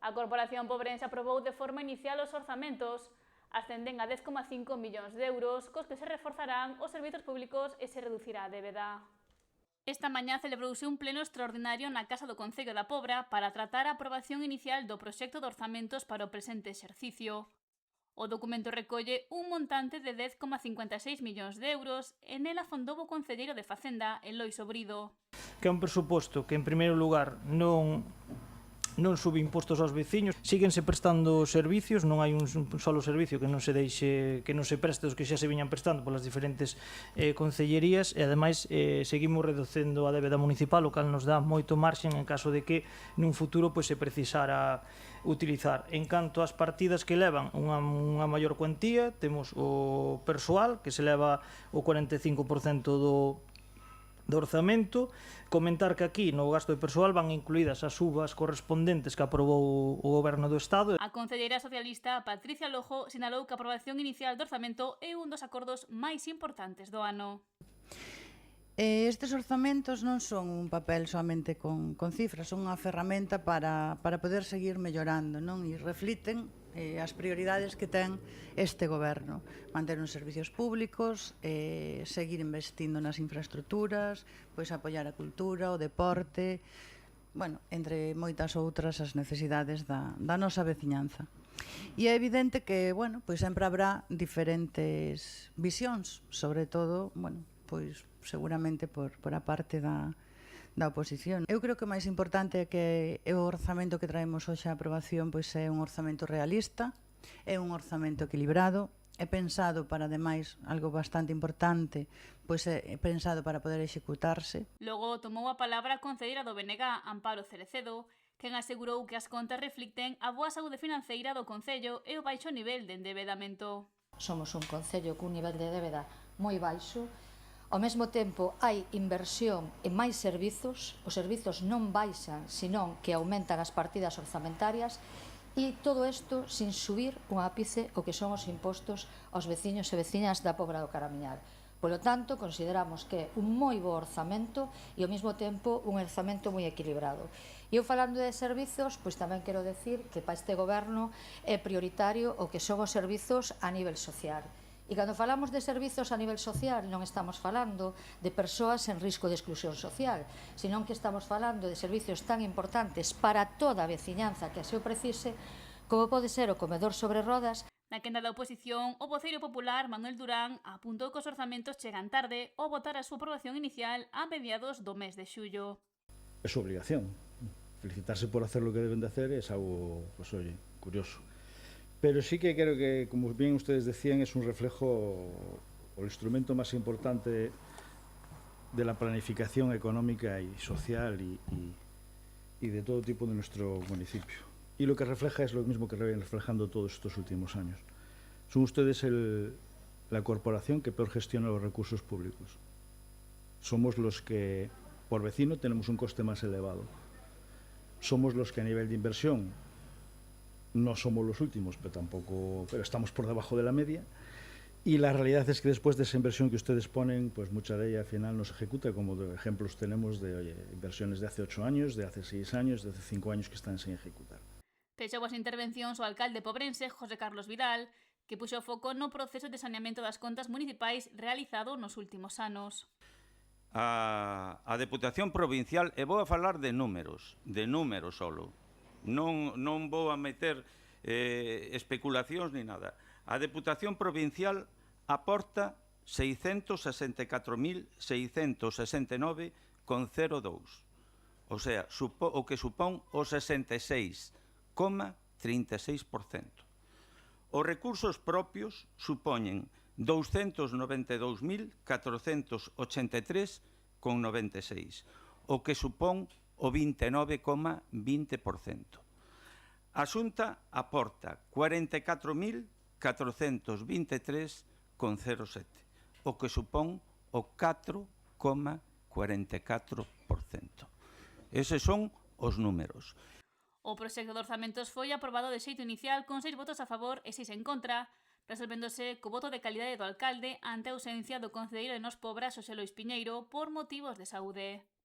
A Corporación Pobrense aprobou de forma inicial os orzamentos, ascenden a 10,5 millóns de euros, cos que se reforzarán os servizos públicos e se reducirá a débeda. Esta mañá celebrouse un pleno extraordinario na Casa do Concello da Pobra para tratar a aprobación inicial do proxecto de orzamentos para o presente exercicio. O documento recolle un montante de 10,56 millóns de euros e nela afondou o concelleiro de Facenda, Eloi Sobrido. Que é un presuposto que, en primeiro lugar, non sube impostos aos veciños, síguense prestando servicios, non hai un solo servicio que non se preste os que xa se viñan prestando polas diferentes concellerías, e ademais seguimos reducendo a débeda municipal, o cal nos dá moito marxen en caso de que nun futuro se precisara utilizar. En canto ás partidas que levan unha maior cuantía, temos o persoal, que se leva o 45% do orzamento. Comentar que aquí no gasto de persoal van incluídas as subas correspondentes que aprobou o Goberno do Estado. A concelleira socialista Patricia Lojo sinalou que a aprobación inicial do orzamento é un dos acordos máis importantes do ano. Estes orzamentos non son un papel somente con cifras, son unha ferramenta para poder seguir mellorando, non? E refliten as prioridades que ten este goberno. Manter os servicios públicos, seguir investindo nas infraestructuras, pois apoiar a cultura, o deporte, bueno, entre moitas outras as necesidades da nosa veciñanza. E é evidente que, bueno, pois sempre habrá diferentes visións, sobre todo, bueno, pois seguramente por a parte da oposición. Eu creo que o máis importante é que o orzamento que traemos hoxe a aprobación pois é un orzamento realista, é un orzamento equilibrado, é pensado para, ademais, algo bastante importante, pois é pensado para poder executarse. Logo tomou a palabra a concelleira do BNG, Amparo Cerecedo, quen asegurou que as contas reflicten a boa saúde financeira do Concello e o baixo nivel de endebedamento. Somos un concello cun nivel de débeda moi baixo. Ao mesmo tempo, hai inversión en máis servizos, os servizos non baixan, senón que aumentan as partidas orzamentarias, e todo isto sin subir un ápice o que son os impostos aos veciños e veciñas da Pobra do Caramiñal. Polo tanto, consideramos que é un moi bo orzamento e ao mesmo tempo un orzamento moi equilibrado. E eu falando de servizos, pois tamén quero decir que para este goberno é prioritario o que son os servizos a nivel social. E cando falamos de servizos a nivel social non estamos falando de persoas en risco de exclusión social, senón que estamos falando de servizos tan importantes para toda a veciñanza que así o precise, como pode ser o comedor sobre rodas. Na quenda da oposición, o voceiro popular Manuel Durán apuntou que os orzamentos chegan tarde ao votar a súa aprobación inicial a mediados do mes de xullo. É súa obligación. Felicitarse por hacer lo que deben de hacer é algo, pues oye, curioso. Pero sí que creo que, como bien ustedes decían, es un reflejo o el instrumento más importante de la planificación económica y social y de todo tipo de nuestro municipio. Y lo que refleja es lo mismo que vienen reflejando todos estos últimos años. Son ustedes la corporación que peor gestiona los recursos públicos. Somos los que, por vecino, tenemos un coste más elevado. Somos los que a nivel de inversión no somos los últimos, pero estamos por debajo de la media, y la realidad es que después de esa inversión que ustedes ponen, pues mucha de ella al final no se ejecuta, como de ejemplos tenemos de inversiones de hace 8 años, de hace 6 años, de hace 5 años que están sin ejecutar. Pechou as intervencións o alcalde pobrense, José Carlos Vidal, que puxo o foco no proceso de saneamento das contas municipais realizado nos últimos anos. A Deputación Provincial, e vou a falar de números solo, non vou a meter especulacións ni nada. A Deputación Provincial aporta 667.669,02, o sea, o que supón o 66,36%. Os recursos propios supoñen 292.483,96, o que supón o 29,20%. A Xunta aporta 44.423,07, o que supón o 4,44%. Eses son os números. O proxecto de orzamentos foi aprobado de xeito inicial con 6 votos a favor e 6 en contra, resolvéndose co voto de calidade do alcalde ante a ausencia do concelleiro de Nos Pobra, Xosé Lois Piñeiro, por motivos de saúde.